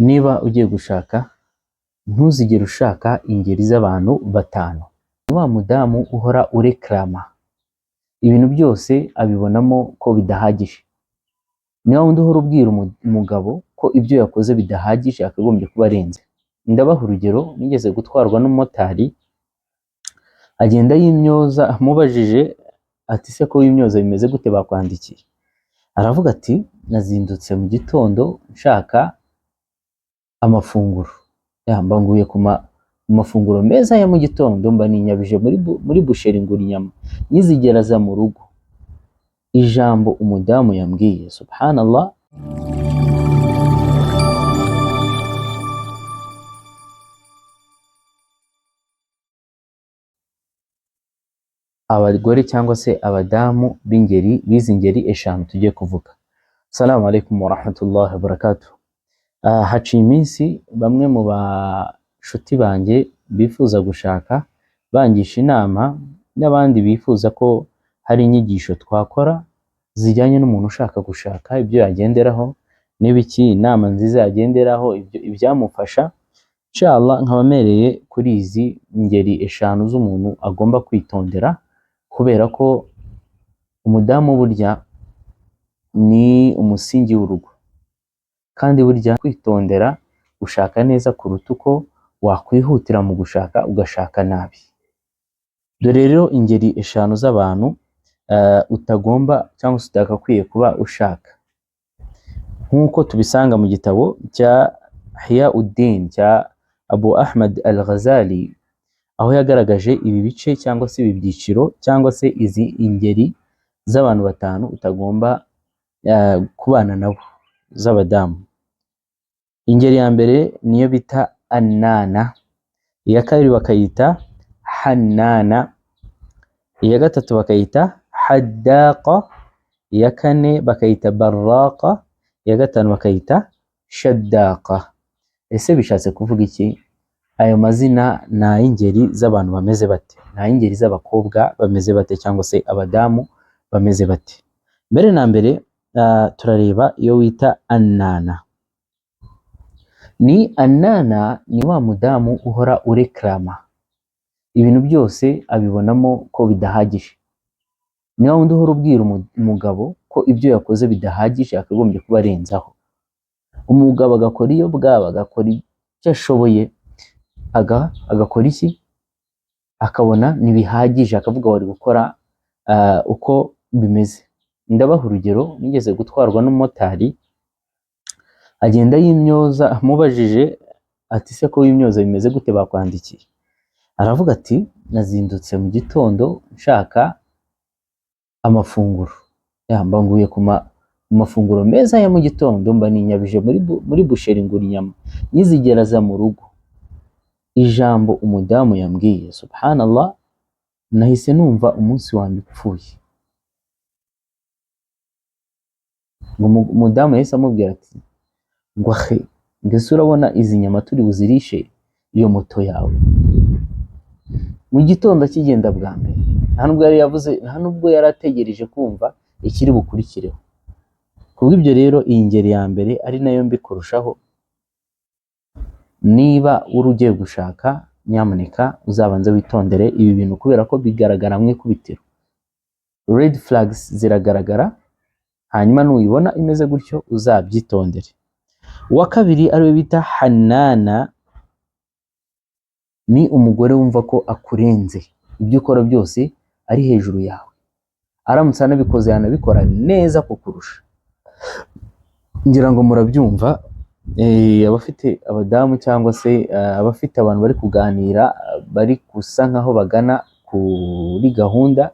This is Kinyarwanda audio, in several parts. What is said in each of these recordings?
Niba ugiye gushaka ntuzigere ushaka ingeri z'abantu batanu. Wa mudamu uhora ureklama ibintu byose abibonamo ko bidahagije. Ni wa wundi uhora ubwira umugabo ko ibyo yakoze bidahagije akagombye kuba arenze. Ndabaha urugero, nigeze gutwarwa n'umumotari agenda yimyoza, amubajije ati se ko wimyoza bimeze gute bakwandikiye? Aravuga ati nazindutse mu gitondo nshaka amafunguro. Mbanguye ku mafunguro meza ya mu gitondo, mba ninyabije muri busheri ngura inyama, nizigera aza mu rugo. Ijambo umudamu yambwiye, subhanallah, abagore cyangwa se abadamu bizi ngeri eshanu tugiye kuvuga. Assalamu alaikum wa rahmatullahi wa barakatuh. Haciye iminsi bamwe mu bashuti banjye bifuza gushaka bangisha inama, n'abandi bifuza ko hari inyigisho twakora zijyanye n'umuntu ushaka gushaka, ibyo yagenderaho n'ibiki, inama nziza yagenderaho, ibyamufasha. Inshallah nkabamereye kuri izi ngeri eshanu z'umuntu agomba kwitondera, kubera ko umudamu burya ni umusingi w'urugo, kandi burya kwitondera gushaka neza kuruta uko wakwihutira mu gushaka ugashaka nabi. Dore rero ingeri eshanu z'abantu utagomba cyangwa se utakakwiye kuba ushaka, nk'uko tubisanga mu gitabo cya Ihya-ud-Din cya Abu Ahmad al-Ghazali, aho yagaragaje ibi bice cyangwa se ibi byiciro cyangwa se izi ingeri z'abantu batanu utagomba kubana nabo z'abadamu. Ingeri ya mbere niyo bita Annana, iya kabiri bakayita Hannana, iya gatatu bakayita Haddaqa, iya kane bakayita Barraqa, iya gatanu bakayita Shaddaqa. Ese bishatse kuvuga iki? Ayo mazina ni ay'ingeri z'abantu bameze bate, ni ay'ingeri z'abakobwa bameze bate cyangwa se abadamu bameze bate. Mbere na mbere turareba iyo wita Annana. Annana ni wa mudamu uhora ureklama ibintu byose abibonamo ko bidahagije. Ni wa wundi uhora ubwira umugabo ko ibyo yakoze bidahagije akagombye kuba arenzaho. Umugabo agakora iyo bwaba, agakora icyo ashoboye, agakora iki, akabona ntibihagije, akavuga wari gukora uko bimeze. Ndabaha urugero, nigeze gutwarwa n'umumotari agenda yimyoza, amubajije ati se ko wimyoza bimeze gute bakwandikiye? Aravuga ati nazindutse mu gitondo nshaka amafunguro. Mbanguye ku mafunguro meza ya mu gitondo, mba ninyabije muri busheri ngura inyama, nizigera aza mu rugo. Ijambo umudamu yambwiye, subhanallah, nahise numva umunsi wanjye upfuye. Umudamu yahise amubwira ati ngo ahe, mbese urabona izi nyama turi buzirishe iyo moto yawe? Mu gitondo akigenda bwa mbere, nta nubwo yari ategereje kumva ikiri bukurikireho. Kubw'ibyo rero iyi ngeri ya mbere ari nayo mbi kurushaho. Niba uri ugiye gushaka, nyamuneka uzabanze witondere ibi bintu, kubera ko bigaragara mu ikubitiro. Red flags ziragaragara, hanyuma nuyibona imeze gutyo uzabyitondere. Uwa kabiri ariwe bita Hannana, ni umugore wumva ko akurenze, ibyo ukora byose ari hejuru yawe, aramutse anabikoze yanabikora neza kukurusha. Ngira ngo murabyumva. Abafite abadamu cyangwa se abafite abantu bari kuganira, bari gusa nkaho bagana kuri gahunda,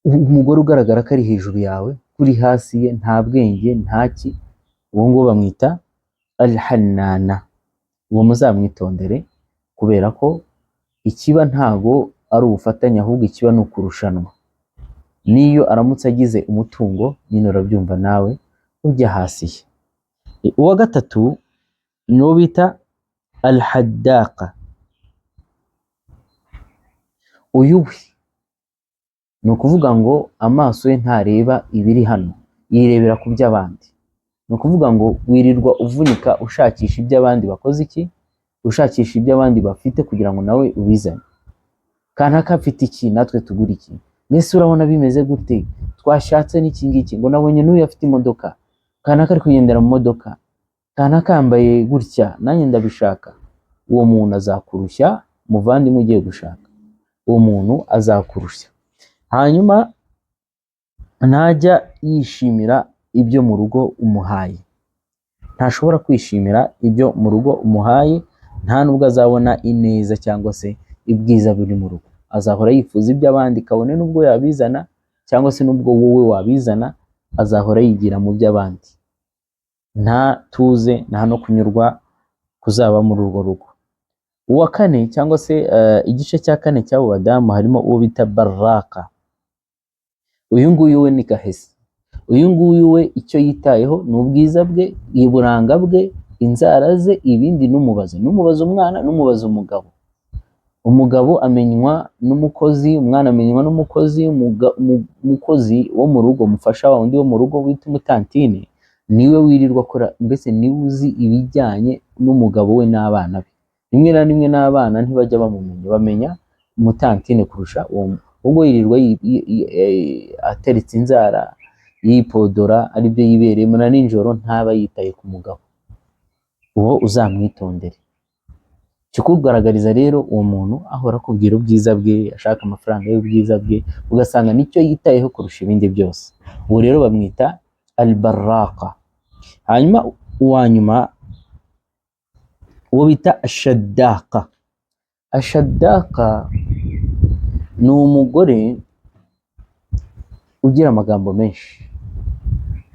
umugore ugaragara ko ari hejuru yawe, kuri hasi ye, nta bwenge ntaki, uwo nguwo bamwita Al-Hannana. Uwo muzamwitondere, kubera ko ikiba ntago ari ubufatanye, ahubwo ikiba ni ukurushanwa. Niyo aramutse agize umutungo, nyine urabyumva nawe ujya hasi ye. Uwa gatatu niwo bita Al-Haddaqa. Uyu we ni ukuvuga ngo amaso ye ntareba ibiri hano, yirebera ku by'abandi. ni ukuvuga ngo wirirwa uvunika ushakisha ibyo abandi bakoze iki, ushakisha ibyo abandi bafite kugira ngo nawe ubizane. Kanaka afite iki natwe tugura iki, mbese urabona bimeze gute, twashatse n'iki ngiki, ngo nabonye n'uyu afite imodoka, kanaka ari kugendera mu modoka, kanaka yambaye gutya nanjye ndabishaka. Uwo muntu azakurushya muvandimwe ugiye gushaka, uwo muntu azakurushya. Hanyuma ntajya yishimira ibyo mu rugo umuhaye, ntashobora kwishimira ibyo mu rugo umuhaye, nta nubwo azabona ineza cyangwa se ibyiza biri mu rugo. Azahora yifuza iby'abandi kabone n'ubwo yabizana cyangwa se n'ubwo wowe wabizana, azahora yigira mu by'abandi. Nta tuze, nta no kunyurwa kuzaba muri urwo rugo. Uwa kane cyangwa se igice cya kane cy'abo badamu harimo uwo bita baraka. Uyu nguyu we ni gahese. Uyu nguyu we icyo yitayeho ni ubwiza bwe, uburanga bwe, inzara ze, ibindi n'umubazo. N'umubazo umwana, n'umubazo umugabo. Umugabo amenywa n'umukozi, umwana amenywa n'umukozi, umukozi wo mu rugo, umufasha wa undi wo mu rugo wita umutantine, niwe wirirwa akora, mbese niwe uzi ibijyanye n'umugabo we n'abana be. Rimwe na rimwe n'abana ntibajya bamumenya, bamenya umutantine kurusha uwo. Ubwo yirirwa ateretse inzara, yipodora, aribyo yibereyemo, na nijoro ntaba yitaye ku mugabo. Uwo uzamwitondere. Kikugaragariza rero uwo muntu ahora akubwira ubwiza bwe, ashaka amafaranga y'ubwiza bwe, ugasanga nicyo yitayeho kurusha ibindi byose. Uwo rero bamwita al-barraqa. Hanyuma uwa nyuma uwo bita ashaddaqa. Ashaddaqa ni umugore ugira amagambo menshi,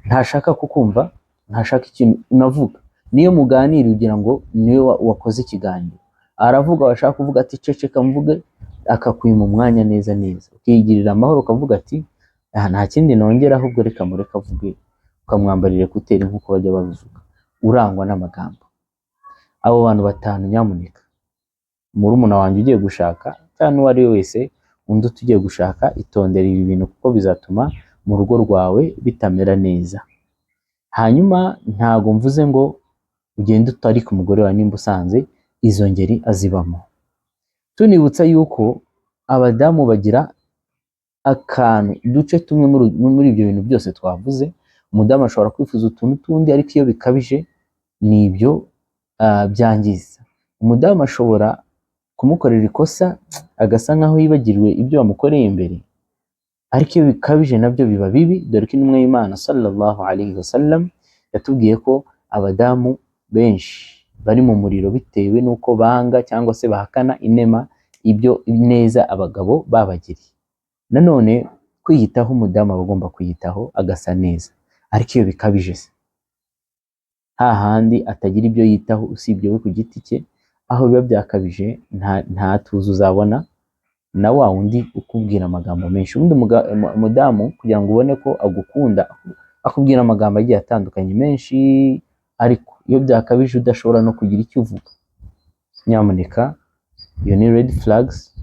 ntashaka kukumva, ntashaka ikintu unavuga. Niyo muganira ugira ngo niwe wakoze ikiganiro, aravuga, washaka kuvuga ati ceceka mvuge, akakwima umwanya neza neza, ukigirira amahoro ukavuga ati nta kindi nongera, ahubwo reka mureka avuge, ukamwambarira kuteri nk'uko bajya babivuga. Urangwa n'amagambo. Abo bantu batanu nyamuneka, murumuna wanjye ugiye gushaka cyangwa uwo ari we wese undi tugiye gushaka, itondera ibi bintu kuko bizatuma mu rugo rwawe bitamera neza. Hanyuma ntago mvuze ngo ugende utari ku mugore wawe nimba usanze izo ngeri azibamo. Tunibutsa yuko abadamu bagira akantu, duce tumwe muri ibyo bintu byose twavuze. Umudamu ashobora kwifuza utuntu tundi, ariko iyo bikabije nibyo byangiza. Umudamu ashobora kumukorera ikosa agasa nkaho yibagiriwe ibyo wamukoreye imbere, ariko iyo bikabije nabyo biba bibi. Dore ko intumwa y'Imana sallallahu alayhi wasallam yatubwiye ko abadamu benshi bari mu muriro bitewe n'uko banga cyangwa se bahakana inema ibyo neza abagabo babagiriye. Nanone kwiyitaho, umudamu aba agomba kwiyitaho agasa neza, ariko iyo bikabije se, hahandi atagira ibyo yitaho usibye we ku giti cye, aho biba byakabije nta tuzi uzabona na wa wundi ukubwira amagambo menshi. Ubundi umudamu kugira ngo ubone ko agukunda, akubwira amagambo agiye atandukanye menshi, ariko iyo byakabije udashobora no kugira icyo uvuga, nyamuneka iyo ni red flags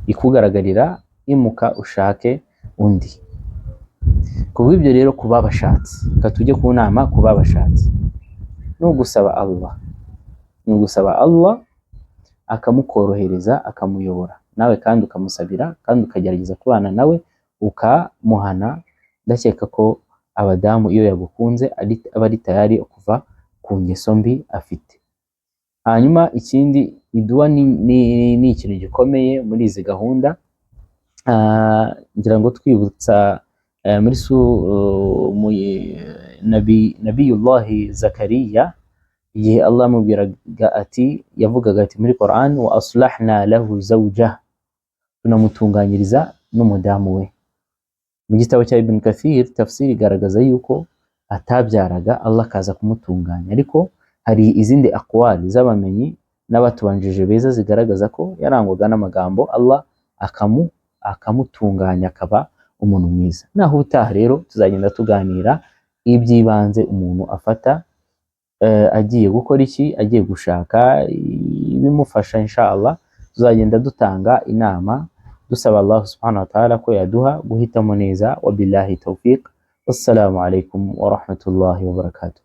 ikugaragarira, imuka ushake undi. Kubw'ibyo rero kuba bashatse, katujye ku nama kuba bashatse, no gusaba Allah akamukorohereza, akamuyobora nawe, kandi ukamusabira, kandi ukagerageza kubana nawe, ukamuhana. Ndakeka ko abadamu iyo yagukunze aba ari tayari kuva ku ngeso mbi afite. Hanyuma ikindi, iduwa ni ikintu gikomeye muri izi gahunda. Ngira ngo twibutsa muri Nabiyullahi Zakariya, igihe Allah amubwiraga ati, yavugaga ati muri Quran, wa aslahna lahu zawjah, tunamutunganyiriza n'umudamu we. Mu gitabo cya Ibn Kathir tafsiri igaragaza yuko atabyaraga, Allah akaza kumutunganya. Ariko hari izindi aqwali z'abamenyi n'abatubanjije beza zigaragaza ko yarangwaga n'amagambo, Allah akamutunganya akaba umuntu mwiza. Naho utaha rero tuzagenda tuganira iby'ibanze umuntu afata agiye gukora iki, agiye gushaka, bimufasha inshallah. Tuzagenda dutanga inama, dusaba Allah subhanahu wa ta'ala ko yaduha guhitamo neza. Wabillahi tawfiq, Assalamu alaikum wa rahmatullahi wa barakatuh.